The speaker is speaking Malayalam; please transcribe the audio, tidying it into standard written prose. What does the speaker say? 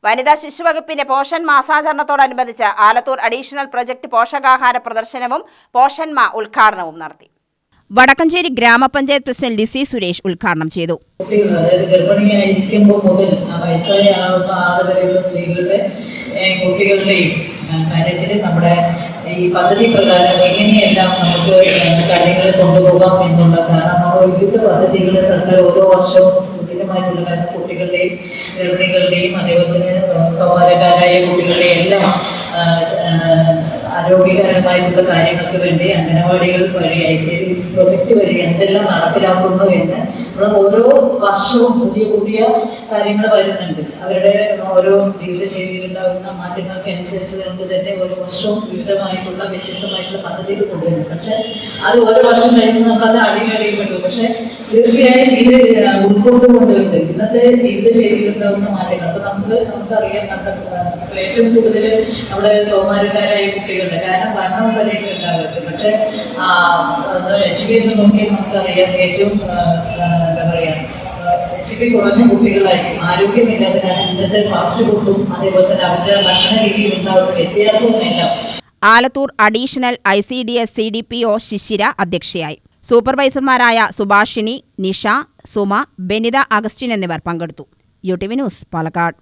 വനിതാ ശിശുവകുപ്പിന്റെ പോഷൻ മാസാചരണത്തോടനുബന്ധിച്ച് ആലത്തൂർ അഡീഷണൽ പ്രൊജക്ട് പോഷകാഹാര പ്രദർശനവും പോഷൻ മാ ഉദ്ഘാടനവും നടത്തി. വടക്കഞ്ചേരി ഗ്രാമപഞ്ചായത്ത് പ്രസിഡന്റ് ലിസി സുരേഷ് ഉദ്ഘാടനം ചെയ്തു. ഗർഭിണിയായിരിക്കുമ്പോൾ മുതൽ വയസ്സായാവുന്ന ആളുകളുടെ സ്ത്രീകളുടെ കുട്ടികളുടെയും കാര്യത്തിൽ നമ്മുടെ ഈ പദ്ധതി പ്രകാരം എങ്ങനെയെല്ലാം നമുക്ക് കാര്യങ്ങൾ കൊണ്ടുപോകാം എന്നുള്ള കാരണം വിവിധ പദ്ധതികൾ സർക്കാർ ഓരോ വർഷവും വിപുലമായിട്ടുള്ള കാരണം കുട്ടികളുടെയും ഗർഭിണികളുടെയും അതേപോലെ കൗമാരക്കാരായ കുട്ടികളുടെയും എല്ലാം ആരോഗ്യകരമായിട്ടുള്ള കാര്യങ്ങൾക്ക് വേണ്ടി അംഗനവാടികൾ വഴി ICDS പ്രൊജക്ട് വഴി എന്തെല്ലാം നടപ്പിലാക്കുന്നു എന്ന് നമ്മൾ ഓരോ വർഷവും പുതിയ പുതിയ കാര്യങ്ങൾ വരുന്നുണ്ട്. അവരുടെ ഓരോ ജീവിതശൈലിയിൽ ഉണ്ടാകുന്ന മാറ്റങ്ങൾക്ക് അനുസരിച്ച് കൊണ്ട് തന്നെ ഓരോ വർഷവും വിവിധമായിട്ടുള്ള വ്യത്യസ്തമായിട്ടുള്ള പദ്ധതികൾ കൊണ്ടുവരുന്നു. പക്ഷെ അത് ഓരോ വർഷം കഴിയുമ്പോൾ നമുക്കത് അടിയിലടിയിൽപ്പെട്ടു. പക്ഷെ തീർച്ചയായും ഇത് ഉൾക്കൊണ്ടുകൊണ്ടുണ്ട് ഇന്നത്തെ ജീവിതശൈലിയിൽ ഉണ്ടാകുന്ന മാറ്റങ്ങൾ. അപ്പൊ നമുക്കറിയാം ഏറ്റവും കൂടുതൽ നമ്മുടെ കൗമാരക്കാരായ കുട്ടികളുടെ കാരണം വണ്ണം വരെയൊക്കെ ഉണ്ടാകട്ടെ. പക്ഷെ HP നോക്കിയാൽ നമുക്കറിയാം ഏറ്റവും എന്താ പറയാ HP കുറഞ്ഞ കുട്ടികളായിരിക്കും ആരോഗ്യമില്ലാത്തതാണ് ഇന്നത്തെ ഫാസ്റ്റ് ഫുഡും അതേപോലെ തന്നെ അവരുടെ ഭക്ഷണ രീതിയിൽ ഉണ്ടാകുന്ന വ്യത്യാസവും എല്ലാം. Alathur additional ICDS CDPO Shishira അധ്യക്ഷയായി. സൂപ്പർവൈസർമാരായ സുഭാഷിണി, നിഷ, സുമ, ബെനിത അഗസ്റ്റിൻ എന്നിവർ പങ്കെടുത്തു. UTV news, Palakkad.